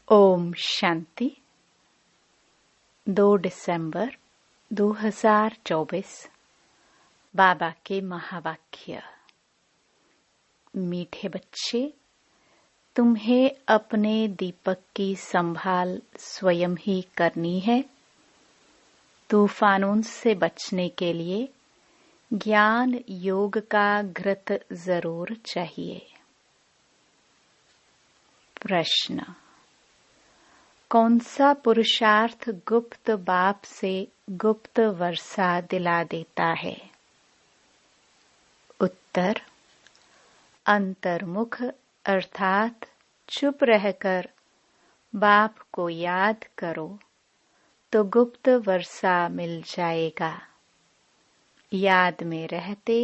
ओम शांति। 2 दिसंबर 2024। बाबा के महावाक्य। मीठे बच्चे, तुम्हें अपने दीपक की संभाल स्वयं ही करनी है। तूफानों से बचने के लिए ज्ञान योग का घृत जरूर चाहिए। प्रश्न: कौन सा पुरुषार्थ गुप्त बाप से गुप्त वर्षा दिला देता है? उत्तर: अंतर्मुख अर्थात चुप रहकर बाप को याद करो तो गुप्त वर्षा मिल जाएगा। याद में रहते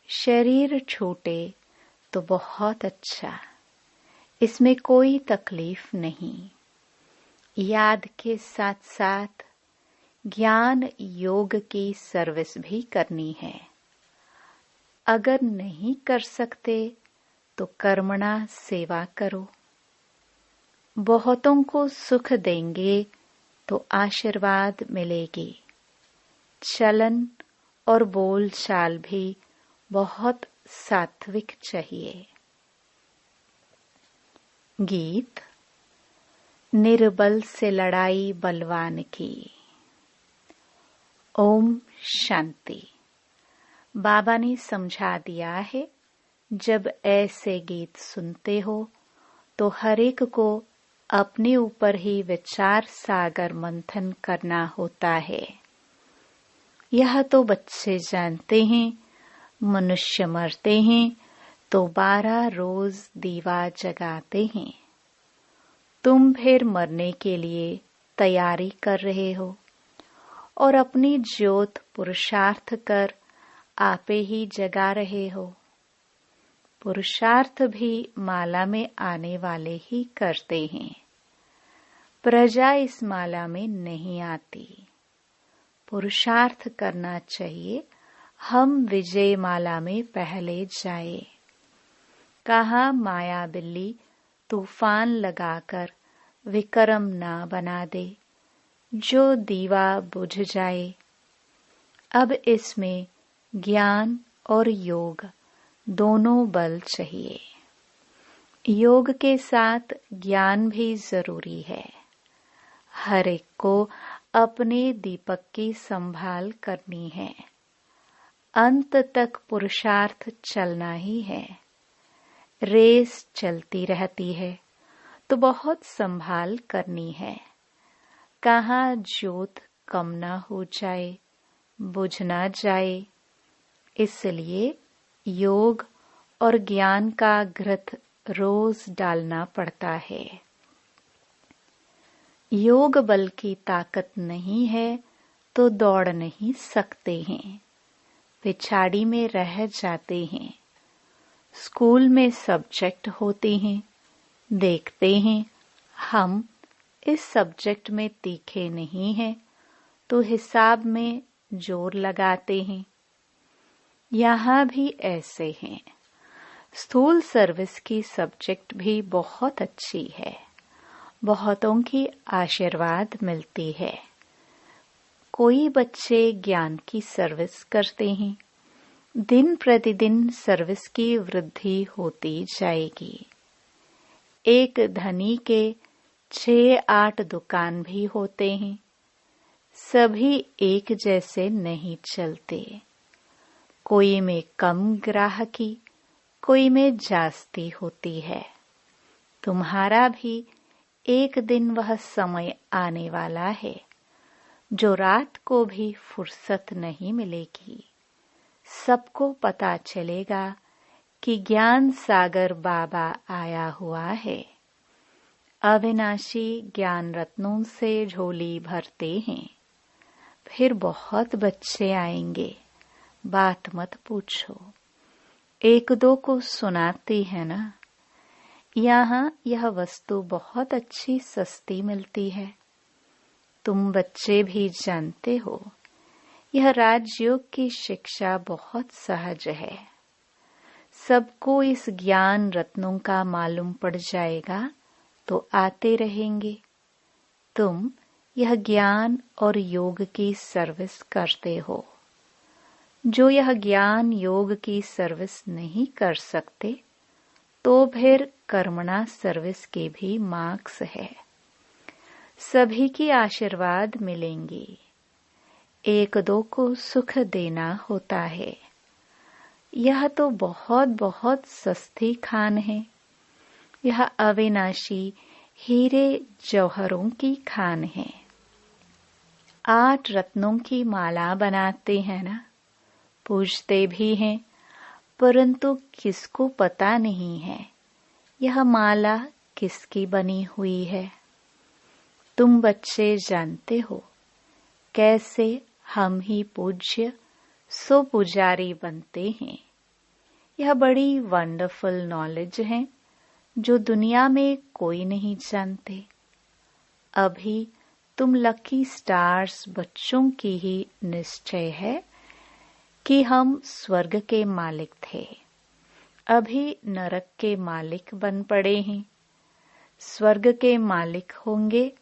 शरीर छूटे तो बहुत अच्छा, इसमें कोई तकलीफ नहीं। याद के साथ साथ ज्ञान योग की सर्विस भी करनी है। अगर नहीं कर सकते तो कर्मणा सेवा करो। बहुतों को सुख देंगे तो आशीर्वाद मिलेगी। चलन और बोलचाल भी बहुत सात्विक चाहिए। गीत। निर्बल से लड़ाई बलवान की। ओम शांति। बाबा ने समझा दिया है, जब ऐसे गीत सुनते हो तो हर एक को अपने ऊपर ही विचार सागर मंथन करना होता है। यह तो बच्चे जानते हैं, मनुष्य मरते हैं तो 12 रोज दीवा जगाते हैं। तुम फिर मरने के लिए तैयारी कर रहे हो और अपनी ज्योत पुरुषार्थ कर आपे ही जगा रहे हो। पुरुषार्थ भी माला में आने वाले ही करते हैं। प्रजा इस माला में नहीं आती। पुरुषार्थ करना चाहिए हम विजय माला में पहले जाए। कहा माया बिल्ली तूफान लगाकर विक्रम ना बना दे जो दीवा बुझ जाए। अब इसमें ज्ञान और योग दोनों बल चाहिए। योग के साथ ज्ञान भी जरूरी है। हर एक को अपने दीपक की संभाल करनी है। अंत तक पुरुषार्थ चलना ही है। रेस चलती रहती है तो बहुत संभाल करनी है। कहाँ ज्योत कम ना हो जाए, बुझ ना जाए। इसलिए योग और ज्ञान का घृत रोज डालना पड़ता है। योग बल की ताकत नहीं है तो दौड़ नहीं सकते हैं, पिछाड़ी में रह जाते हैं। स्कूल में सब्जेक्ट होते हैं, देखते हैं हम इस सब्जेक्ट में तीखे नहीं हैं तो हिसाब में जोर लगाते हैं। यहाँ भी ऐसे हैं। स्थूल सर्विस की सब्जेक्ट भी बहुत अच्छी है, बहुतों की आशीर्वाद मिलती है। कोई बच्चे ज्ञान की सर्विस करते हैं, दिन प्रतिदिन सर्विस की वृद्धि होती जाएगी। एक धनी के 6-8 दुकान भी होते हैं, सभी एक जैसे नहीं चलते। कोई में कम ग्राहकी, कोई में जास्ती होती है। तुम्हारा भी एक दिन वह समय आने वाला है जो रात को भी फुर्सत नहीं मिलेगी। सबको पता चलेगा कि ज्ञान सागर बाबा आया हुआ है। अविनाशी ज्ञान रत्नों से झोली भरते हैं। फिर बहुत बच्चे आएंगे, बात मत पूछो। 1-2 को सुनाती है ना। यहाँ यह वस्तु बहुत अच्छी सस्ती मिलती है। तुम बच्चे भी जानते हो, यह राजयोग की शिक्षा बहुत सहज है। सबको इस ज्ञान रत्नों का मालूम पड़ जाएगा तो आते रहेंगे। तुम यह ज्ञान और योग की सर्विस करते हो। जो यह ज्ञान योग की सर्विस नहीं कर सकते तो फिर कर्मणा सर्विस के भी मार्क्स है। सभी की आशीर्वाद मिलेंगी। एक दो को सुख देना होता है। यह तो बहुत बहुत सस्ती खान है। यह अविनाशी हीरे जौहरों की खान है। 8 रत्नों की माला बनाते हैं ना, पूजते भी हैं, परंतु किसको पता नहीं है यह माला किसकी बनी हुई है। तुम बच्चे जानते हो कैसे हम ही पूज्य सो पुजारी बनते हैं। यह बड़ी वंडरफुल नॉलेज है जो दुनिया में कोई नहीं जानते। अभी तुम लकी स्टार्स बच्चों की ही निश्चय है कि हम स्वर्ग के मालिक थे, अभी नरक के मालिक बन पड़े हैं। स्वर्ग के मालिक होंगे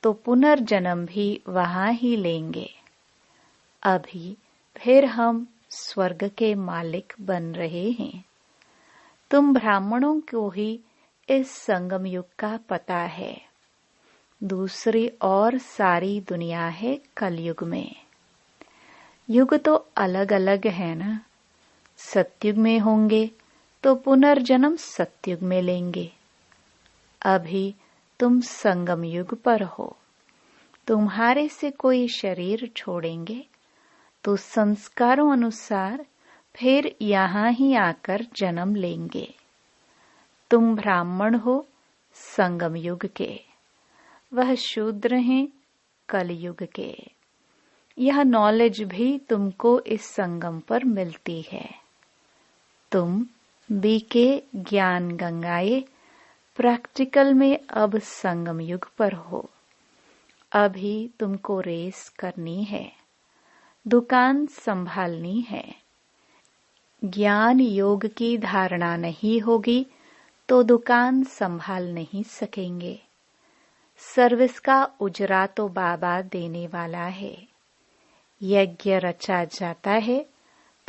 तो पुनर्जन्म भी वहां ही लेंगे। अभी फिर हम स्वर्ग के मालिक बन रहे हैं। तुम ब्राह्मणों को ही इस संगम युग का पता है। दूसरी और सारी दुनिया है कलयुग में। युग तो अलग अलग है ना। सतयुग में होंगे तो पुनर्जन्म सतयुग में लेंगे। अभी तुम संगम युग पर हो। तुम्हारे से कोई शरीर छोड़ेंगे तो संस्कारों अनुसार फिर यहाँ ही आकर जन्म लेंगे। तुम ब्राह्मण हो संगम युग के, वह शूद्र हैं कलयुग के। यह नॉलेज भी तुमको इस संगम पर मिलती है। तुम बीके ज्ञान गंगाए प्रैक्टिकल में अब संगम युग पर हो। अभी तुमको रेस करनी है, दुकान संभालनी है। ज्ञान योग की धारणा नहीं होगी तो दुकान संभाल नहीं सकेंगे। सर्विस का उजरा तो बाबा देने वाला है। यज्ञ रचा जाता है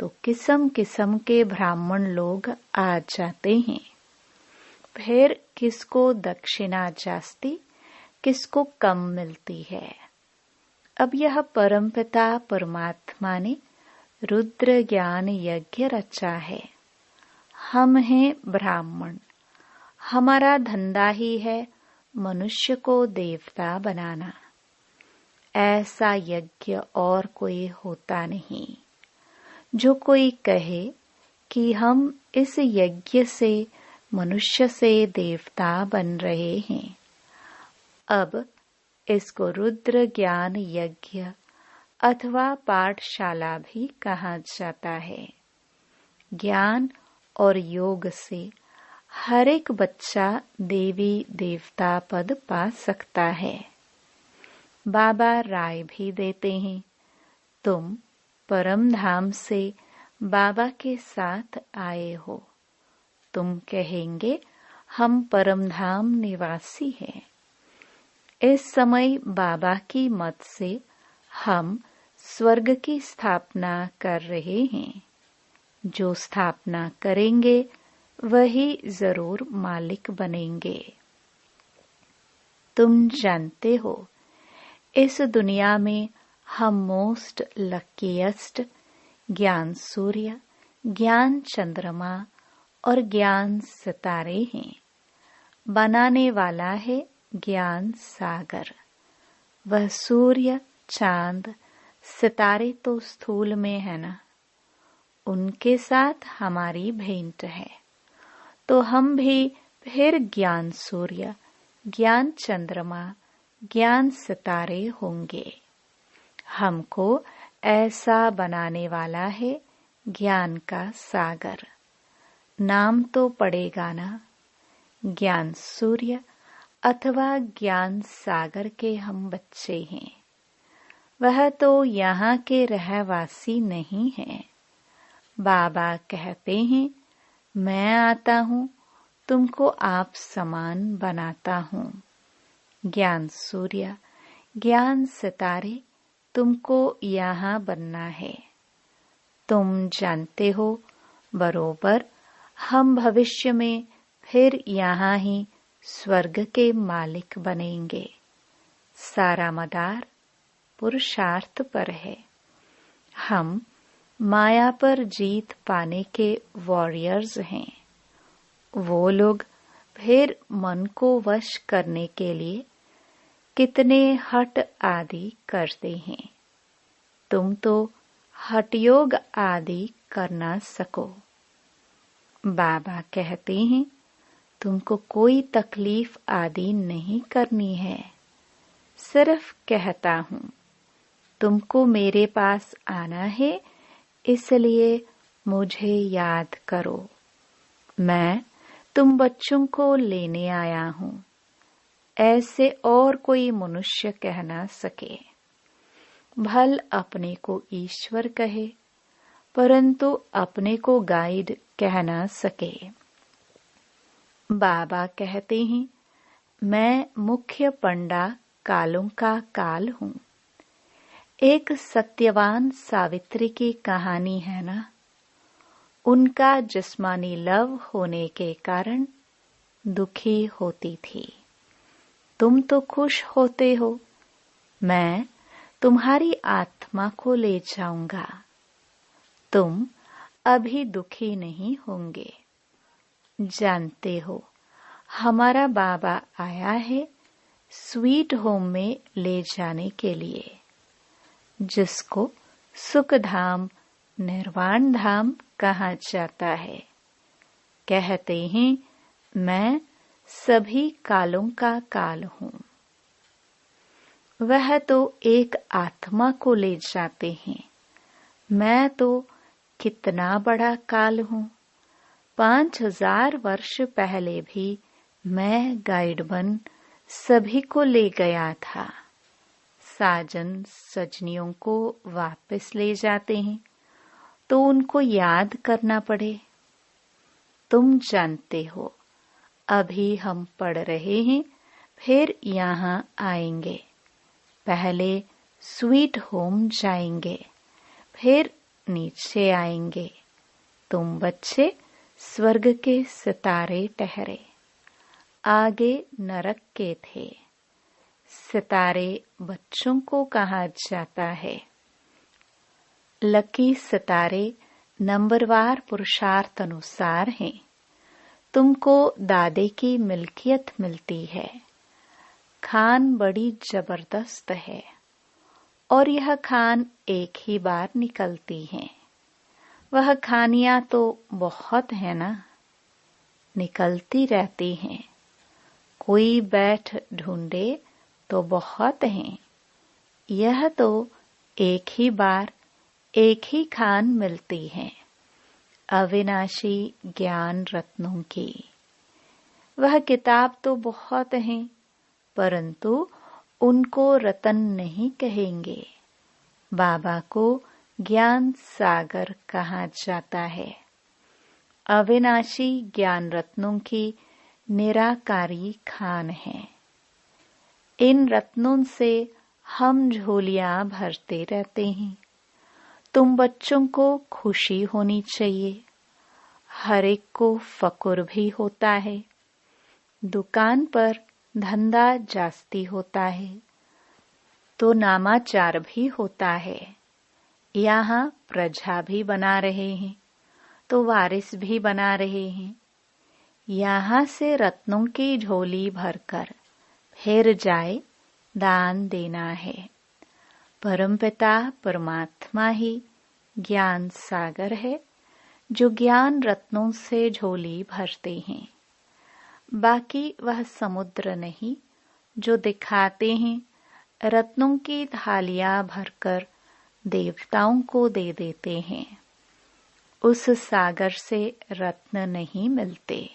तो किस्म किस्म के ब्राह्मण लोग आ जाते हैं। फिर किसको दक्षिणा जास्ती किसको कम मिलती है। अब यह परमपिता परमात्मा ने रुद्र ज्ञान यज्ञ रचा है। हम हैं ब्राह्मण। हमारा धंधा ही है मनुष्य को देवता बनाना। ऐसा यज्ञ और कोई होता नहीं। जो कोई कहे कि हम इस यज्ञ से मनुष्य से देवता बन रहे हैं, अब इसको रुद्र ज्ञान यज्ञ अथवा पाठशाला भी कहा जाता है। ज्ञान और योग से हर एक बच्चा देवी देवता पद पा सकता है। बाबा राय भी देते हैं, तुम परम धाम से बाबा के साथ आए हो। तुम कहेंगे हम परम धाम निवासी हैं। इस समय बाबा की मत से हम स्वर्ग की स्थापना कर रहे हैं। जो स्थापना करेंगे वही जरूर मालिक बनेंगे। तुम जानते हो इस दुनिया में हम मोस्ट लकीएस्ट ज्ञान सूर्य, ज्ञान चंद्रमा और ज्ञान सितारे हैं। बनाने वाला है ज्ञान सागर। वह सूर्य, चांद, सितारे तो स्थूल में है ना, उनके साथ हमारी भेंट है। तो हम भी फिर ज्ञान सूर्य, ज्ञान चंद्रमा, ज्ञान सितारे होंगे। हमको ऐसा बनाने वाला है ज्ञान का सागर। नाम तो पड़ेगा ना, ज्ञान सूर्य अथवा ज्ञान सागर के हम बच्चे हैं। वह तो यहाँ के रहवासी नहीं हैं। बाबा कहते हैं मैं आता हूँ तुमको आप समान बनाता हूँ। ज्ञान सूर्य, ज्ञान सितारे, तुमको यहाँ बनना है। तुम जानते हो बरोबर हम भविष्य में फिर यहाँ ही स्वर्ग के मालिक बनेंगे। सारा मदार पुरुषार्थ पर है। हम माया पर जीत पाने के वॉरियर्स हैं। वो लोग फिर मन को वश करने के लिए कितने हठ आदि करते हैं। तुम तो हठ योग आदि कर ना सको। बाबा कहते हैं तुमको कोई तकलीफ आदि नहीं करनी है। सिर्फ कहता हूँ तुमको मेरे पास आना है, इसलिए मुझे याद करो। मैं तुम बच्चों को लेने आया हूँ। ऐसे और कोई मनुष्य कह ना सके। भल अपने को ईश्वर कहे, परंतु अपने को गाइड कह ना सके। बाबा कहते हैं मैं मुख्य पंडा कालों का काल हूँ। एक सत्यवान सावित्री की कहानी है ना। उनका जिस्मानी लव होने के कारण दुखी होती थी। तुम तो खुश होते हो। मैं तुम्हारी आत्मा को ले जाऊंगा। तुम अभी दुखी नहीं होंगे। जानते हो हमारा बाबा आया है स्वीट होम में ले जाने के लिए, जिसको सुख धाम निर्वाण धाम कहा जाता है। कहते हैं मैं सभी कालों का काल हूँ। वह तो एक आत्मा को ले जाते हैं। मैं तो कितना बड़ा काल हूँ। 5000 वर्ष पहले भी मैं गाइड बन सभी को ले गया था। साजन सजनियों को वापस ले जाते हैं तो उनको याद करना पड़े। तुम जानते हो अभी हम पढ़ रहे हैं, फिर यहाँ आएंगे। पहले स्वीट होम जाएंगे, फिर नीचे आएंगे। तुम बच्चे स्वर्ग के सितारे ठहरे। आगे नरक के थे। सितारे बच्चों को कहा जाता है। लकी सितारे नंबरवार पुरुषार्थ अनुसार हैं। तुमको दादे की मिल्कियत मिलती है। खान बड़ी जबरदस्त है और यह खान एक ही बार निकलती है। वह खानियां तो बहुत है ना, निकलती रहती हैं। कोई बैठ ढूंढे तो बहुत हैं। यह तो एक ही बार एक ही खान मिलती है, अविनाशी ज्ञान रत्नों की। वह किताब तो बहुत हैं, परंतु उनको रतन नहीं कहेंगे। बाबा को ज्ञान सागर कहा जाता है। अविनाशी ज्ञान रत्नों की निराकारी खान है। इन रत्नों से हम झोलियां भरते रहते हैं। तुम बच्चों को खुशी होनी चाहिए। हर एक को फकुर भी होता है। दुकान पर धंधा जास्ती होता है तो नामाचार भी होता है। यहाँ प्रजा भी बना रहे हैं तो वारिस भी बना रहे हैं। यहाँ से रत्नों की झोली भरकर फिर जाए दान देना है। परमपिता परमात्मा ही ज्ञान सागर है, जो ज्ञान रत्नों से झोली भरते हैं। बाकी वह समुद्र नहीं जो दिखाते हैं। रत्नों की थालियां भरकर देवताओं को दे देते हैं। उस सागर से रत्न नहीं मिलते।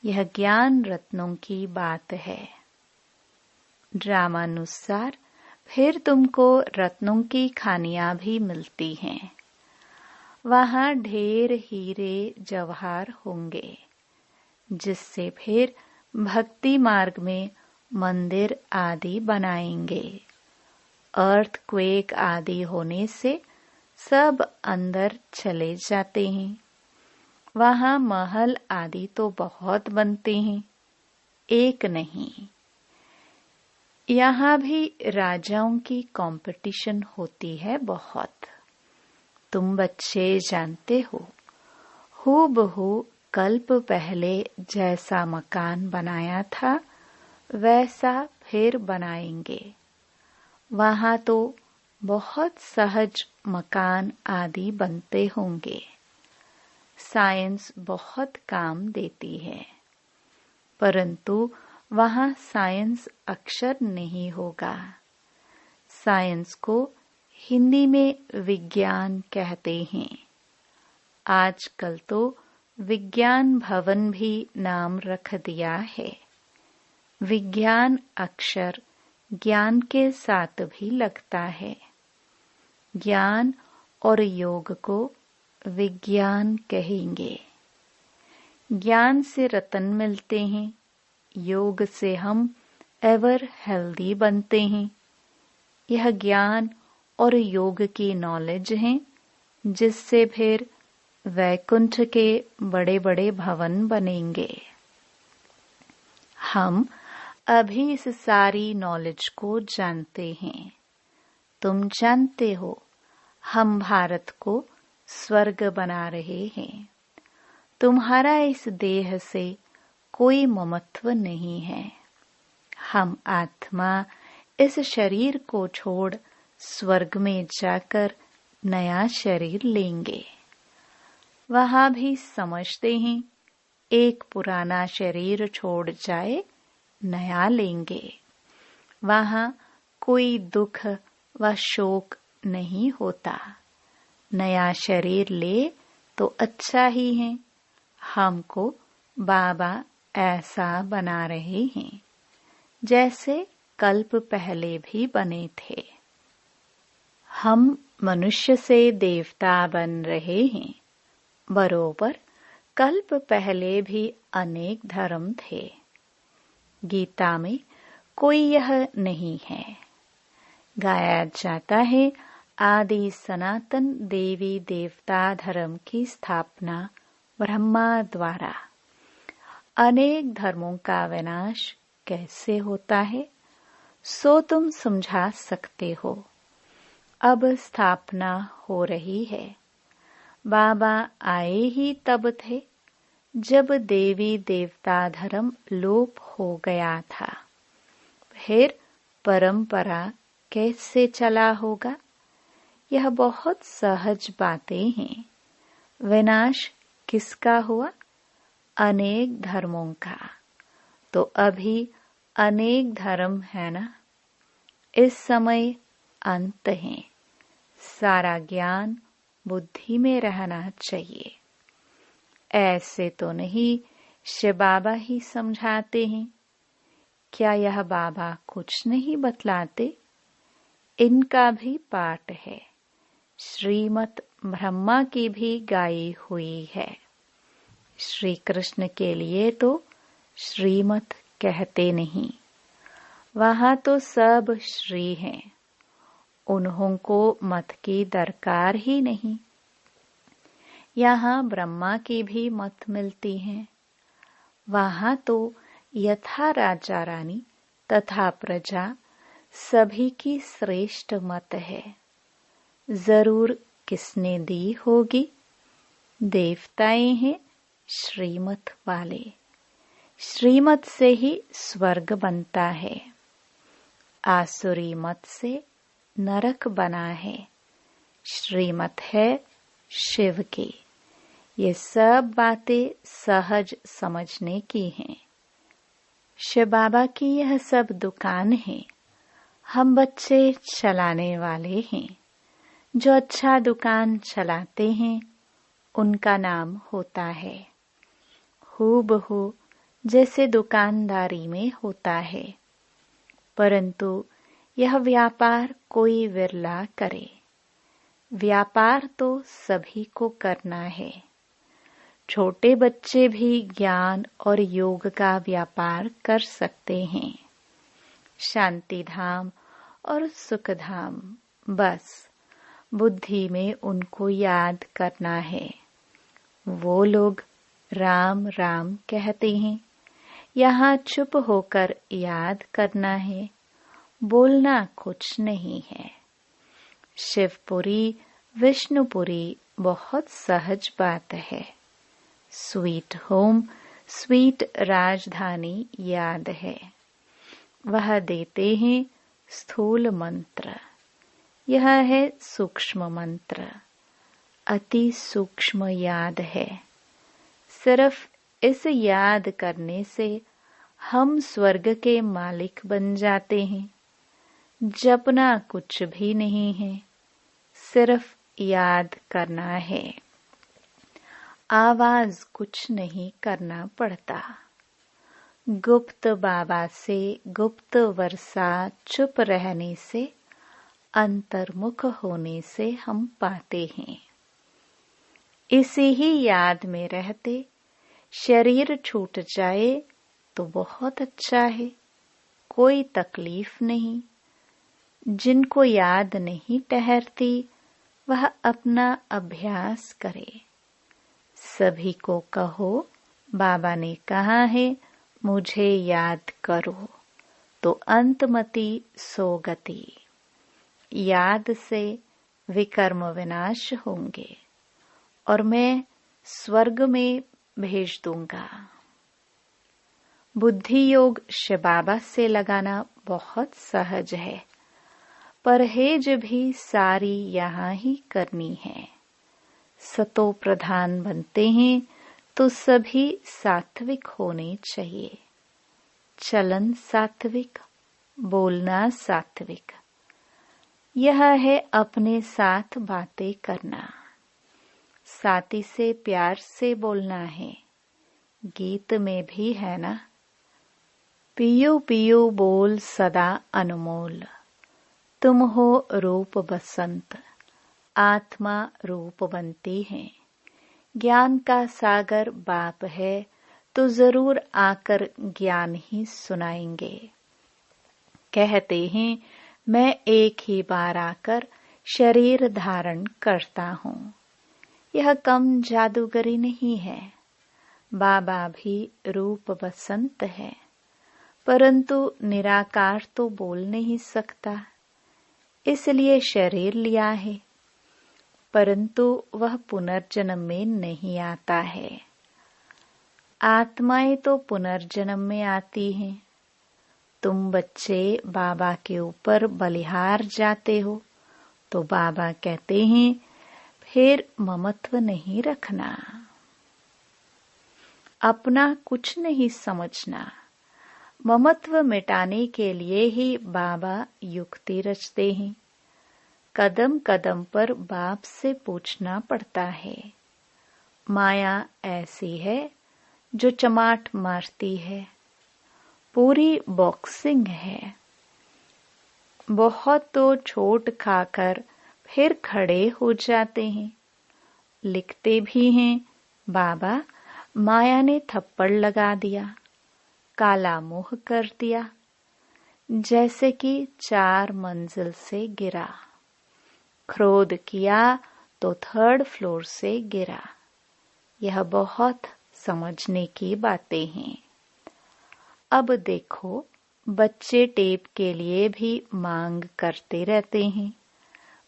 यह ज्ञान रत्नों की बात है। ड्रामानुसार फिर तुमको रत्नों की खानियां भी मिलती हैं। वहां ढेर हीरे जवाहर होंगे। जिससे फिर भक्ति मार्ग में मंदिर आदि बनाएंगे। अर्थक्वेक आदि होने से सब अंदर चले जाते हैं। वहाँ महल आदि तो बहुत बनते हैं, एक नहीं। यहाँ भी राजाओं की कंपटीशन होती है बहुत। तुम बच्चे जानते हो, हूबहू कल्प पहले जैसा मकान बनाया था वैसा फिर बनाएंगे। वहाँ तो बहुत सहज मकान आदि बनते होंगे। साइंस बहुत काम देती है, परंतु वहाँ साइंस अक्षर नहीं होगा। साइंस को हिंदी में विज्ञान कहते हैं। आजकल तो विज्ञान भवन भी नाम रख दिया है। विज्ञान अक्षर ज्ञान के साथ भी लगता है। ज्ञान और योग को विज्ञान कहेंगे। ज्ञान से रतन मिलते हैं, योग से हम एवर हेल्दी बनते हैं। यह ज्ञान और योग की नॉलेज है, जिससे फिर वैकुंठ के बड़े बड़े भवन बनेंगे। हम अभी इस सारी नॉलेज को जानते हैं। तुम जानते हो, हम भारत को स्वर्ग बना रहे हैं। तुम्हारा इस देह से कोई ममत्व नहीं है। हम आत्मा इस शरीर को छोड़ स्वर्ग में जाकर नया शरीर लेंगे। वहाँ भी समझते हैं, एक पुराना शरीर छोड़ जाए, नया लेंगे। वहाँ कोई दुख व शोक नहीं होता। नया शरीर ले तो अच्छा ही है। हमको बाबा ऐसा बना रहे हैं जैसे कल्प पहले भी बने थे। हम मनुष्य से देवता बन रहे हैं। बरोबर कल्प पहले भी अनेक धर्म थे। गीता में कोई यह नहीं है। गाया जाता है, आदि सनातन देवी देवता धर्म की स्थापना ब्रह्मा द्वारा। अनेक धर्मों का विनाश कैसे होता है, सो तुम समझा सकते हो। अब स्थापना हो रही है। बाबा आए ही तब थे जब देवी देवता धर्म लोप हो गया था। फिर परंपरा कैसे चला होगा? यह बहुत सहज बातें हैं। विनाश किसका हुआ? अनेक धर्मों का। तो अभी अनेक धर्म है ना। इस समय अंत है। सारा ज्ञान बुद्धि में रहना चाहिए। ऐसे तो नहीं शिव बाबा ही समझाते हैं। क्या यह बाबा कुछ नहीं बतलाते? इनका भी पाठ है। श्रीमत ब्रह्मा की भी गाई हुई है। श्री कृष्ण के लिए तो श्रीमत कहते नहीं। वहाँ तो सब श्री हैं। उन्हों को मत की दरकार ही नहीं। यहाँ ब्रह्मा की भी मत मिलती है। वहाँ तो यथा राजा रानी तथा प्रजा सभी की श्रेष्ठ मत है। जरूर किसने दी होगी? देवताएं हैं श्रीमत वाले। श्रीमत से ही स्वर्ग बनता है। आसुरी मत से नरक बना है। श्रीमत है शिव की। ये सब बातें सहज समझने की हैं। शिव बाबा की यह सब दुकान है। हम बच्चे चलाने वाले हैं। जो अच्छा दुकान चलाते हैं उनका नाम होता है। हूबहू जैसे दुकानदारी में होता है। परंतु यह व्यापार कोई विरला करे। व्यापार तो सभी को करना है। छोटे बच्चे भी ज्ञान और योग का व्यापार कर सकते हैं। शांति धाम और सुख धाम, बस बुद्धि में उनको याद करना है। वो लोग राम राम कहते हैं, यहाँ चुप होकर याद करना है, बोलना कुछ नहीं है। शिवपुरी विष्णुपुरी बहुत सहज बात है। स्वीट होम, स्वीट राजधानी याद है। वह देते हैं स्थूल मंत्र, यह है सूक्ष्म मंत्र, अति सूक्ष्म याद है। सिर्फ इस याद करने से हम स्वर्ग के मालिक बन जाते हैं। जपना कुछ भी नहीं है, सिर्फ याद करना है। आवाज कुछ नहीं करना पड़ता। गुप्त बाबा से गुप्त वर्षा चुप रहने से, अंतर्मुख होने से हम पाते हैं। इसी ही याद में रहते शरीर छूट जाए तो बहुत अच्छा है, कोई तकलीफ नहीं। जिनको याद नहीं ठहरती वह अपना अभ्यास करे। सभी को कहो, बाबा ने कहा है मुझे याद करो, तो अंतमति सोगति। याद से विकर्म विनाश होंगे और मैं स्वर्ग में भेज दूंगा। बुद्धि योग शिव बाबा से लगाना बहुत सहज है। परहेज भी सारी यहाँ ही करनी है। सतो प्रधान बनते हैं तो सभी सात्विक होने चाहिए। चलन सात्विक, बोलना सात्विक, यह है अपने साथ बातें करना। साथी से प्यार से बोलना है। गीत में भी है ना, पियो पियो बोल सदा अनमोल, तुम हो रूप बसंत, आत्मा रूप बनती है। ज्ञान का सागर बाप है तो जरूर आकर ज्ञान ही सुनाएंगे। कहते हैं मैं एक ही बार आकर शरीर धारण करता हूँ। यह कम जादूगरी नहीं है। बाबा भी रूप बसंत है, परंतु निराकार तो बोल नहीं सकता, इसलिए शरीर लिया है, परंतु वह पुनर्जन्म में नहीं आता है। आत्माएं तो पुनर्जन्म में आती हैं। तुम बच्चे बाबा के ऊपर बलिहार जाते हो तो बाबा कहते हैं फिर ममत्व नहीं रखना, अपना कुछ नहीं समझना। ममत्व मिटाने के लिए ही बाबा युक्ति रचते हैं। कदम कदम पर बाप से पूछना पड़ता है। माया ऐसी है जो चमाट मारती है, पूरी बॉक्सिंग है। बहुत तो चोट खाकर फिर खड़े हो जाते हैं। लिखते भी हैं बाबा माया ने थप्पड़ लगा दिया, काला मुंह कर दिया, जैसे कि 4 मंजिल से गिरा। क्रोध किया तो 3rd फ्लोर से गिरा। यह बहुत समझने की बातें हैं। अब देखो बच्चे टेप के लिए भी मांग करते रहते हैं।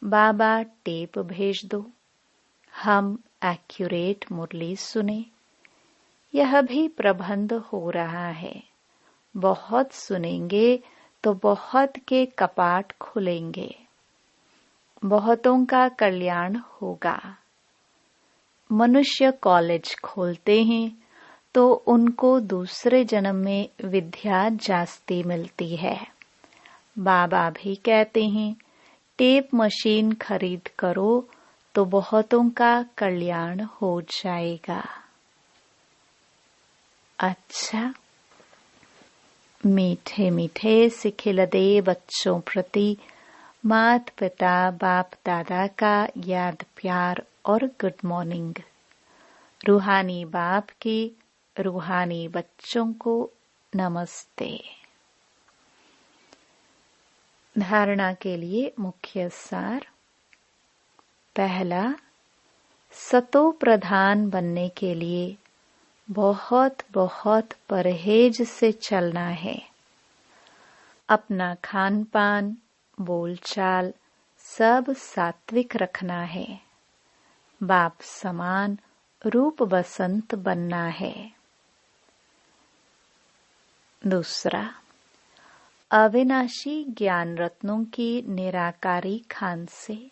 बाबा टेप भेज दो, हम एक्यूरेट मुरली सुने। यह भी प्रबंध हो रहा है। बहुत सुनेंगे तो बहुत के कपाट खुलेंगे, बहुतों का कल्याण होगा। मनुष्य कॉलेज खोलते हैं तो उनको दूसरे जन्म में विद्या जास्ती मिलती है। बाबा भी कहते हैं टेप मशीन खरीद करो तो बहुतों का कल्याण हो जाएगा। अच्छा, मीठे मीठे सिखिलदे बच्चों प्रति मात पिता बाप दादा का याद प्यार और गुड मॉर्निंग। रूहानी बाप की रूहानी बच्चों को नमस्ते। धारणा के लिए मुख्य सार। पहला, सतो प्रधान बनने के लिए बहुत बहुत परहेज से चलना है। अपना खान पान, बोलचाल सब सात्विक रखना है। बाप समान रूप बसंत बनना है। दूसरा, अविनाशी ज्ञान रत्नों की निराकारी खान से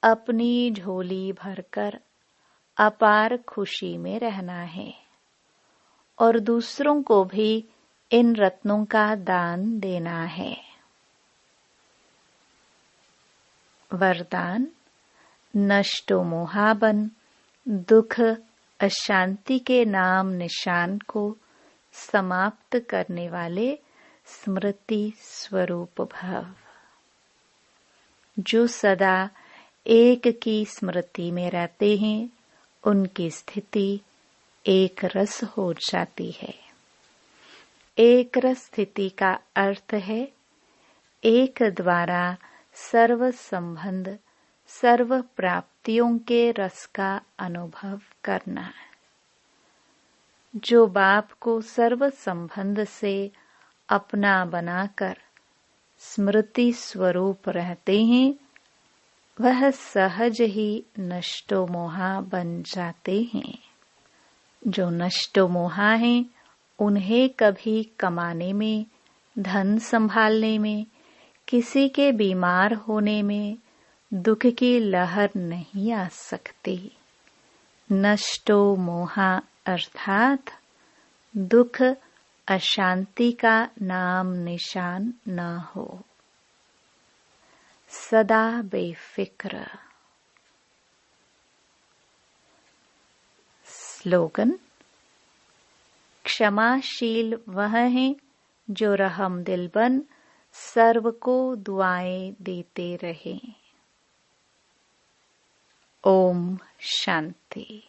अपनी झोली भरकर अपार खुशी में रहना है और दूसरों को भी इन रत्नों का दान देना है। वरदान, नष्टो मोहाबन दुख अशांति के नाम निशान को समाप्त करने वाले स्मृति स्वरूप भव। जो सदा एक की स्मृति में रहते हैं उनकी स्थिति एक रस हो जाती है। एक रस स्थिति का अर्थ है एक द्वारा सर्व संबंध सर्व प्राप्तियों के रस का अनुभव करना। जो बाप को सर्व संबंध से अपना बनाकर स्मृति स्वरूप रहते हैं वह सहज ही नष्टो मोहा बन जाते हैं। जो नष्टो मोहा हैं उन्हें कभी कमाने में, धन संभालने में, किसी के बीमार होने में दुख की लहर नहीं आ सकती। नष्टो मोहा अर्थात दुख अशांति का नाम निशान न हो। सदा बेफिक्र। स्लोगन, क्षमाशील वह है जो रहम दिल बन सर्व को दुआएं देते रहे। ओम शांति।